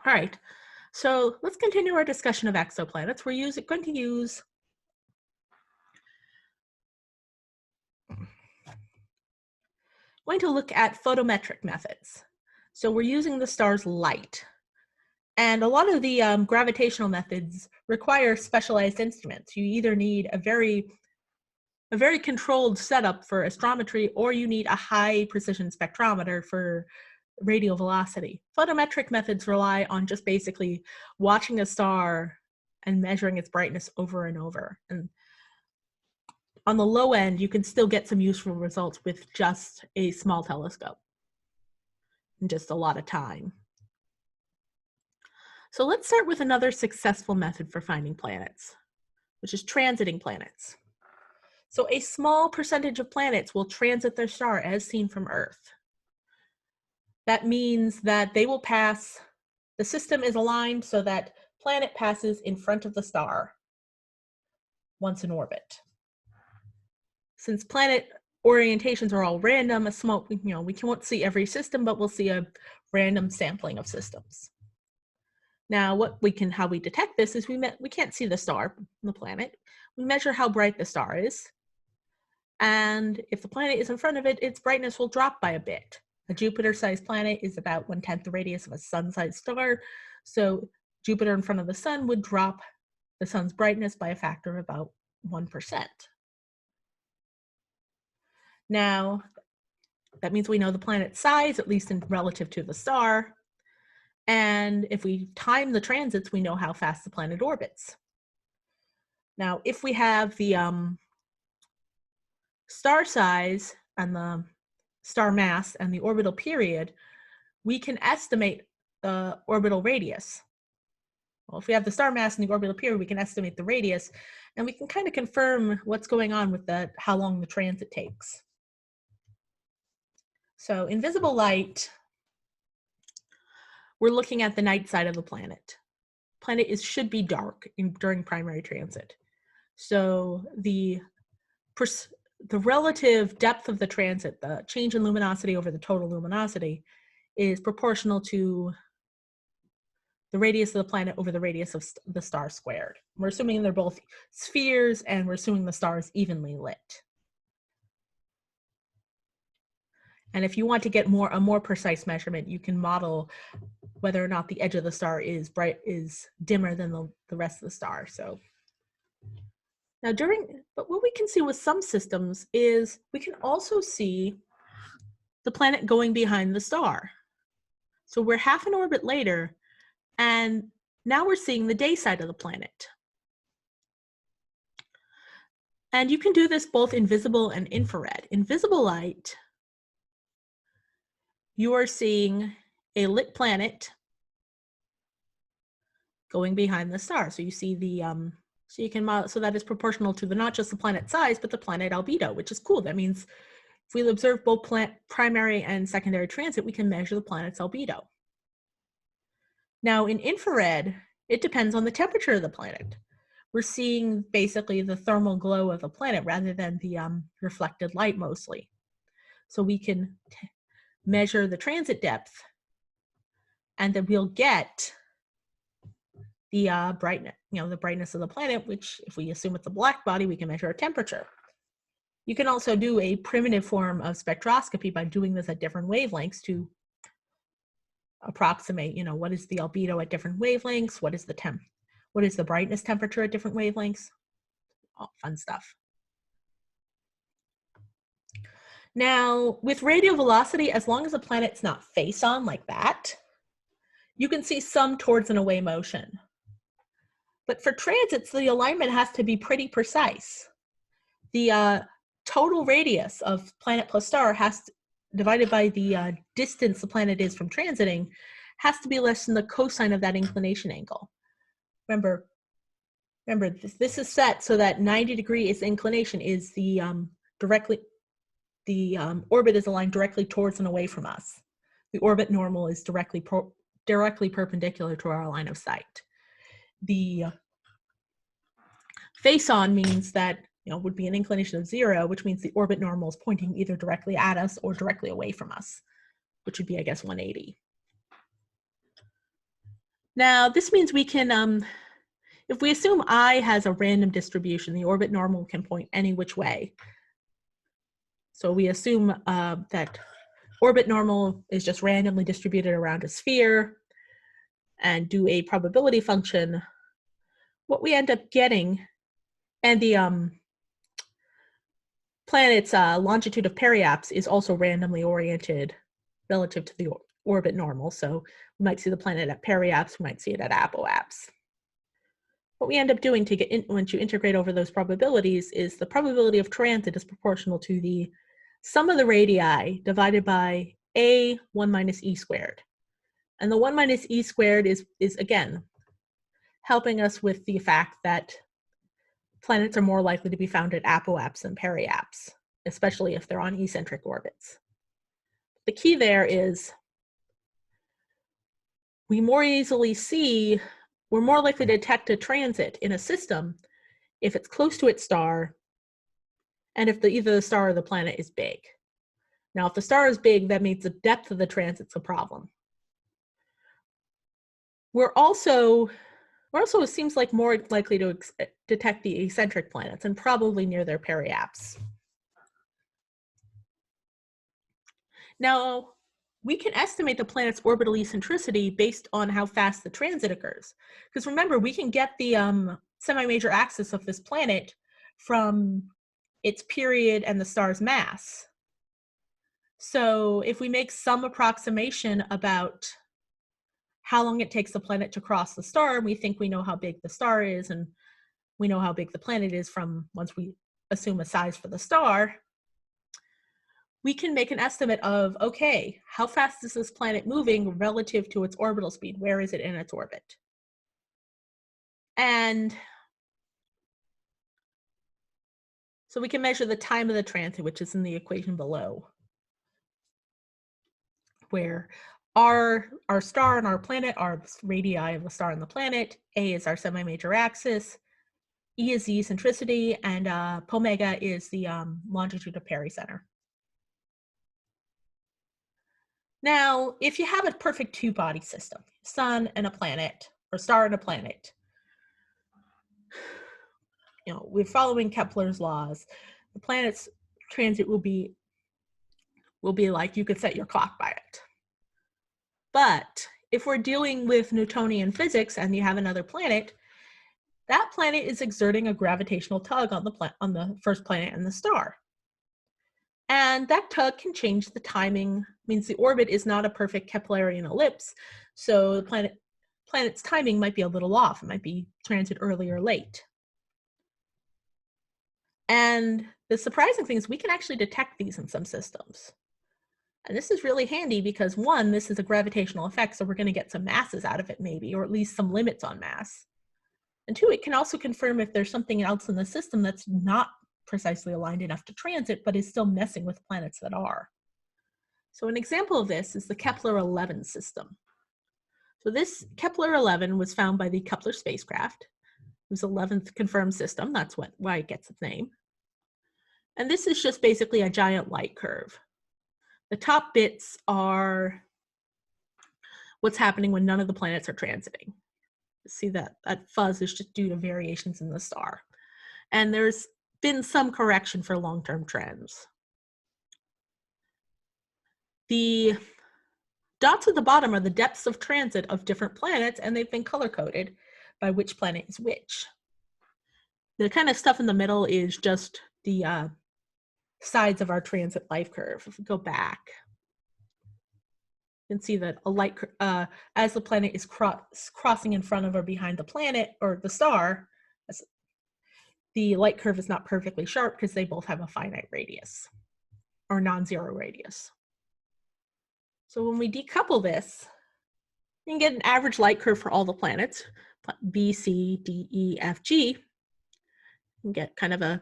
All right, so let's continue our discussion of exoplanets. We're going to look at photometric methods. So we're using the star's light. And a lot of the gravitational methods require specialized instruments. You either need a very controlled setup for astrometry, or you need a high precision spectrometer for radial velocity. Photometric methods rely on just basically watching a star and measuring its brightness over and over. And on the low end, you can still get some useful results with just a small telescope and just a lot of time. So let's start with another successful method for finding planets, which is transiting planets. So a small percentage of planets will transit their star as seen from Earth. That means that they will pass, the system is aligned so that planet passes in front of the star once in orbit. Since planet orientations are all random, we won't see every system, but we'll see a random sampling of systems. Now, how we detect this is we can't see the star, the planet. We measure how bright the star is. And if the planet is in front of it, its brightness will drop by a bit. A Jupiter-sized planet is about 1/10 the radius of a sun-sized star. So Jupiter in front of the sun would drop the sun's brightness by a factor of about 1%. Now, that means we know the planet's size, at least in relative to the star. And if we time the transits, we know how fast the planet orbits. Now, if we have the star size and the star mass and the orbital period, we can estimate the orbital radius. Well, if we have the star mass and the orbital period, we can estimate the radius, and we can kind of confirm what's going on with how long the transit takes. So in visible light, we're looking at the night side of the planet. Planet should be dark during primary transit. So the relative depth of the transit, the change in luminosity over the total luminosity, is proportional to the radius of the planet over the radius of the star squared. We're assuming they're both spheres, and we're assuming the star is evenly lit. And if you want to get a more precise measurement, you can model whether or not the edge of the star is dimmer than the rest of the star. So now but what we can see with some systems is we can also see the planet going behind the star. So we're half an orbit later, and now we're seeing the day side of the planet. And you can do this both in visible and infrared. In visible light, you are seeing a lit planet going behind the star. So you see so you can model, so that is proportional to not just the planet size, but the planet albedo, which is cool. That means if we observe both primary and secondary transit, we can measure the planet's albedo. Now in infrared, it depends on the temperature of the planet. We're seeing basically the thermal glow of the planet rather than the reflected light mostly. So we can measure the transit depth, and then we'll get the brightness, the brightness of the planet, which if we assume it's a black body, we can measure a temperature. You can also do a primitive form of spectroscopy by doing this at different wavelengths to approximate, what is the albedo at different wavelengths, what is the brightness temperature at different wavelengths, all fun stuff. Now, with radial velocity, as long as the planet's not face on like that, you can see some towards and away motion. But for transits, the alignment has to be pretty precise. The total radius of planet plus star divided by the distance the planet is from transiting, has to be less than the cosine of that inclination angle. Remember, this is set so that 90 degrees inclination is the orbit is aligned directly towards and away from us. The orbit normal is directly perpendicular to our line of sight. The face-on means that would be an inclination of 0, which means the orbit normal is pointing either directly at us or directly away from us, which would be, I guess, 180. Now, this means we can, if we assume I has a random distribution, the orbit normal can point any which way. So we assume that orbit normal is just randomly distributed around a sphere and do a probability function. What we end up getting, and the planet's longitude of periaps is also randomly oriented relative to the orbit normal. So we might see the planet at periaps, we might see it at apoaps. What we end up doing to get in, once you integrate over those probabilities, is the probability of transit is proportional to the sum of the radii divided by a 1 minus e squared. And the 1 minus e squared is again helping us with the fact that planets are more likely to be found at apoaps than periaps, especially if they're on eccentric orbits. The key there is we're more likely to detect a transit in a system if it's close to its star and if either the star or the planet is big. Now, if the star is big, that means the depth of the transit's a problem. We're also, it seems like, more likely to detect the eccentric planets, and probably near their periaps. Now, we can estimate the planet's orbital eccentricity based on how fast the transit occurs. Because remember, we can get the semi-major axis of this planet from its period and the star's mass. So if we make some approximation about how long it takes the planet to cross the star, and we think we know how big the star is, and we know how big the planet is from once we assume a size for the star, we can make an estimate of, okay, how fast is this planet moving relative to its orbital speed? Where is it in its orbit? And so we can measure the time of the transit, which is in the equation below, where our star and our planet are radii of the star and the planet. A is our semi-major axis. E is the eccentricity, and pomega is the longitude of pericenter. Now, if you have a perfect two-body system, sun and a planet, or star and a planet, we're following Kepler's laws. The planet's transit will be like you could set your clock by it. But if we're dealing with Newtonian physics and you have another planet, that planet is exerting a gravitational tug on the first planet and the star. And that tug can change the timing, means the orbit is not a perfect Keplerian ellipse, so the planet's timing might be a little off. It might be transit early or late. And the surprising thing is we can actually detect these in some systems. And this is really handy because, one, this is a gravitational effect, so we're going to get some masses out of it maybe, or at least some limits on mass. And two, it can also confirm if there's something else in the system that's not precisely aligned enough to transit, but is still messing with planets that are. So an example of this is the Kepler-11 system. So this Kepler-11 was found by the Kepler spacecraft. It was the 11th confirmed system. That's why it gets its name. And this is just basically a giant light curve. The top bits are what's happening when none of the planets are transiting. See that fuzz is just due to variations in the star. And there's been some correction for long-term trends. The dots at the bottom are the depths of transit of different planets, and they've been color-coded by which planet is which. The kind of stuff in the middle is just the sides of our transit life curve. If we go back, you can see that a light, as the planet is crossing in front of or behind the planet or the star, the light curve is not perfectly sharp because they both have a finite radius or non-zero radius. So when we decouple this, you can get an average light curve for all the planets, B, C, D, E, F, G. You can get kind of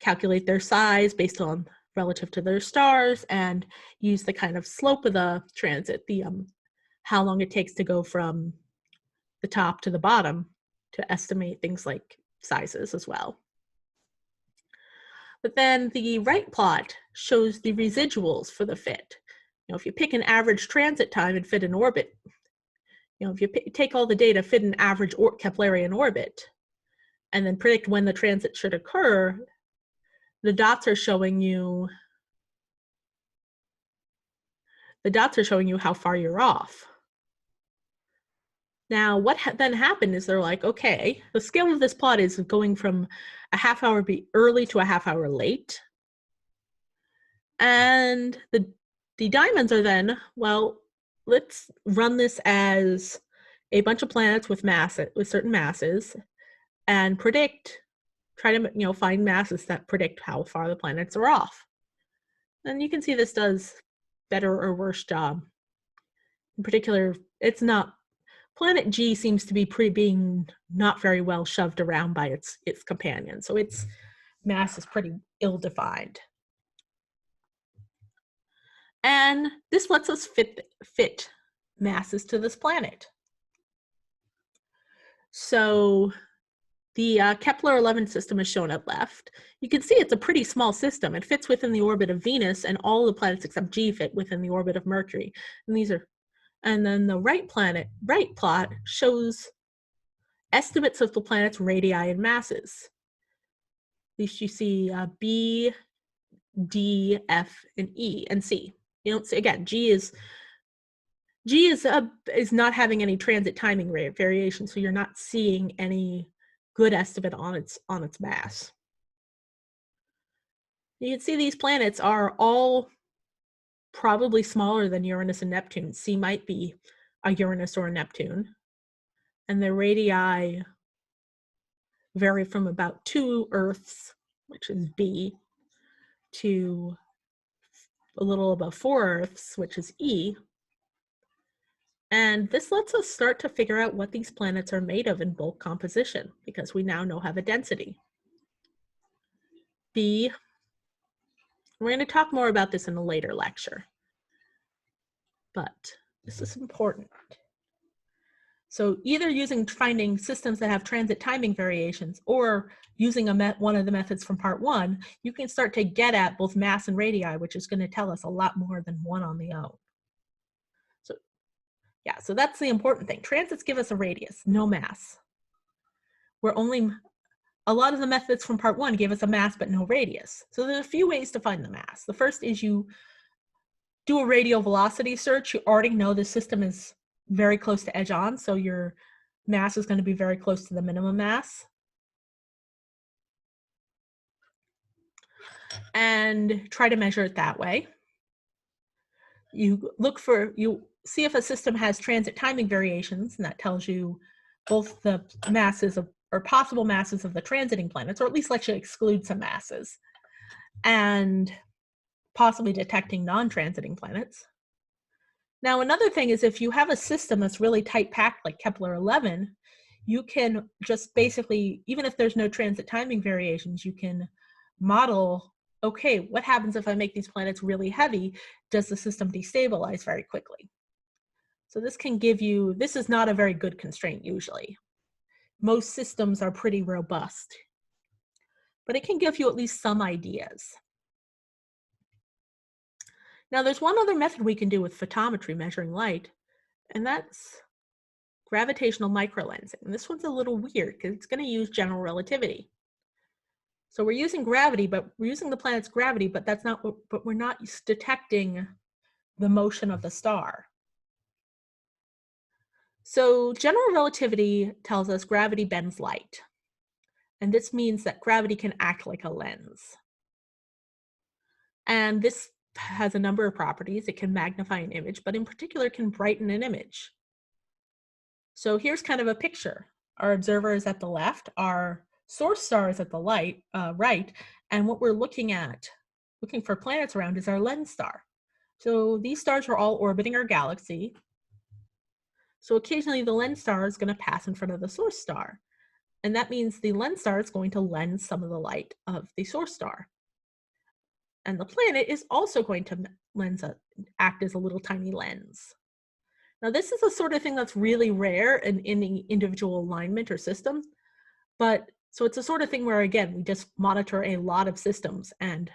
calculate their size based on relative to their stars and use the kind of slope of the transit, how long it takes to go from the top to the bottom, to estimate things like sizes as well. But then the right plot shows the residuals for the fit. If you pick an average transit time and fit an orbit, if you take all the data, fit an average Keplerian orbit, and then predict when the transit should occur, the dots are showing you how far you're off. Now, what then happened is they're like, okay, the scale of this plot is going from a half hour early to a half hour late. And the diamonds are then, well, let's run this as a bunch of planets with certain masses and try to find masses that predict how far the planets are off. And you can see this does better or worse job. In particular, Planet G seems to be being not very well shoved around by its companion, so its mass is pretty ill-defined. And this lets us fit masses to this planet. So the Kepler-11 system is shown at left. You can see it's a pretty small system. It fits within the orbit of Venus, and all the planets except G fit within the orbit of Mercury. And then the right plot shows estimates of the planet's radii and masses. At least you see B, D, F, and E, and C. You don't see, again, G is not having any transit timing variation, so you're not seeing any good estimate on its mass. You can see these planets are all probably smaller than Uranus and Neptune. C might be a Uranus or a Neptune. And their radii vary from about 2 Earths, which is B, to a little above 4 Earths, which is E. And this lets us start to figure out what these planets are made of in bulk composition, because we now have a density. B, we're going to talk more about this in a later lecture, but this is important. So either finding systems that have transit timing variations, or using one of the methods from part 1, you can start to get at both mass and radii, which is going to tell us a lot more than one on the own. So that's the important thing. Transits give us a radius, no mass. A lot of the methods from part 1 gave us a mass but no radius. So there's a few ways to find the mass. The first is you do a radial velocity search. You already know the system is very close to edge on, so your mass is going to be very close to the minimum mass. And try to measure it that way. You see if a system has transit timing variations, and that tells you both the masses or possible masses of the transiting planets, or at least lets you exclude some masses, and possibly detecting non-transiting planets. Now, another thing is if you have a system that's really tight packed like Kepler-11, you can just basically, even if there's no transit timing variations, you can model, okay, what happens if I make these planets really heavy? Does the system destabilize very quickly? So this is not a very good constraint usually. Most systems are pretty robust, but it can give you at least some ideas. Now there's one other method we can do with photometry, measuring light, and that's gravitational microlensing. And this one's a little weird because it's going to use general relativity. So we're using gravity, but we're using the planet's gravity, but we're not detecting the motion of the star. So general relativity tells us gravity bends light. And this means that gravity can act like a lens. And this has a number of properties. It can magnify an image, but in particular can brighten an image. So here's kind of a picture. Our observer is at the left, our source star is at the right, and what we're looking for planets around, is our lens star. So these stars are all orbiting our galaxy. So occasionally the lens star is going to pass in front of the source star. And that means the lens star is going to lens some of the light of the source star. And the planet is also going to act as a little tiny lens. Now this is the sort of thing that's really rare in any individual alignment or system. So it's a sort of thing where, again, we just monitor a lot of systems and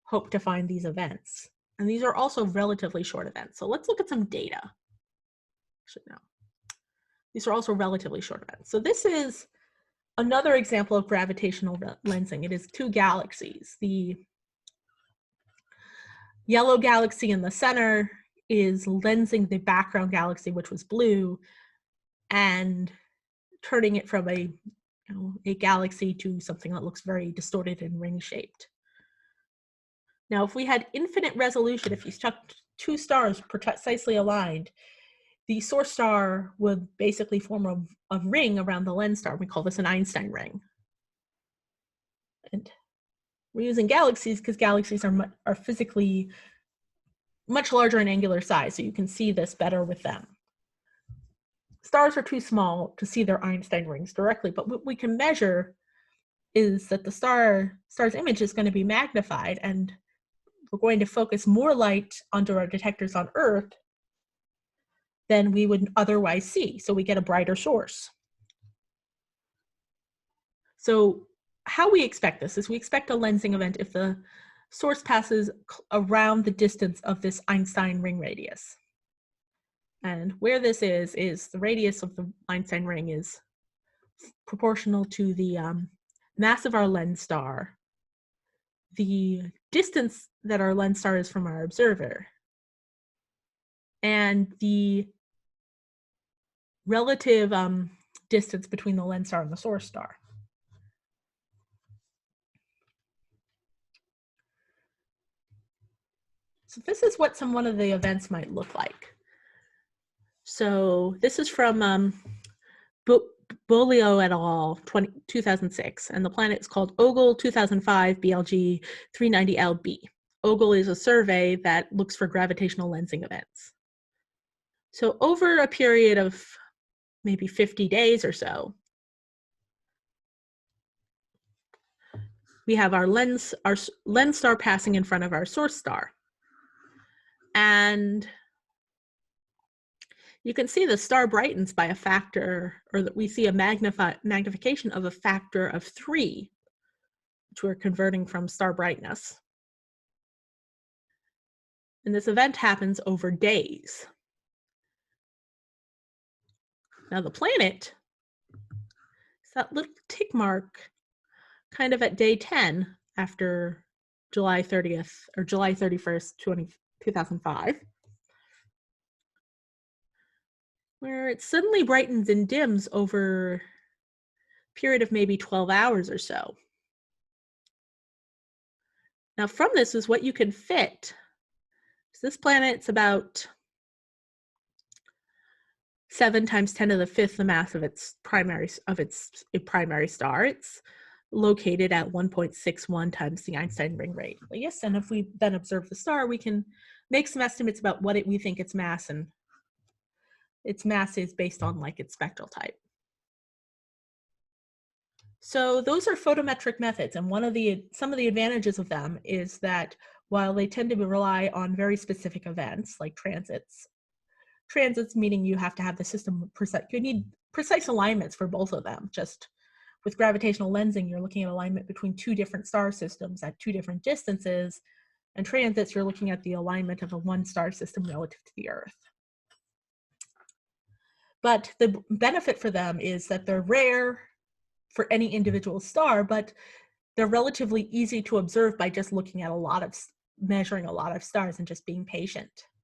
hope to find these events. And these are also relatively short events. So let's look at some data. Actually, no. These are also relatively short events. So this is another example of gravitational lensing. It is two galaxies. The yellow galaxy in the center is lensing the background galaxy, which was blue, and turning it from a galaxy to something that looks very distorted and ring-shaped. Now, if we had infinite resolution, if you stuck two stars precisely aligned, the source star would basically form a ring around the lens star. We call this an Einstein ring. And we're using galaxies because galaxies are physically much larger in angular size, so you can see this better with them. Stars are too small to see their Einstein rings directly, but what we can measure is that the star's image is going to be magnified, and we're going to focus more light onto our detectors on Earth than we would otherwise see, so we get a brighter source. So how we expect this is we expect a lensing event if the source passes around the distance of this Einstein ring radius. And where this is the radius of the Einstein ring is proportional to the mass of our lens star, the distance that our lens star is from our observer, and the relative distance between the lens star and the source star. So this is what one of the events might look like. So this is from Bolio et al. 2006, and the planet is called Ogle 2005 BLG 390LB. Ogle is a survey that looks for gravitational lensing events. So over a period of maybe 50 days or so, we have our lens star passing in front of our source star. And you can see the star brightens by a factor, or that we see a magnification of a factor of 3, which we're converting from star brightness. And this event happens over days. Now the planet is that little tick mark kind of at day 10 after July 30th or July 31st, 2005, where it suddenly brightens and dims over a period of maybe 12 hours or so. Now from this is what you can fit. So this planet's about 7 times 10 to the 5th the mass of its primary star. It's located at 1.61 times the Einstein ring radius. And if we then observe the star, we can make some estimates about what we think its mass, and its mass is based on like its spectral type. So those are photometric methods, and some of the advantages of them is that while they tend to rely on very specific events like transits meaning you have to have the system precise, you need precise alignments for both of them. Just with gravitational lensing, you're looking at alignment between two different star systems at two different distances, and transits, you're looking at the alignment of a one star system relative to the Earth. But the benefit for them is that they're rare for any individual star, but they're relatively easy to observe by just looking at measuring a lot of stars and just being patient.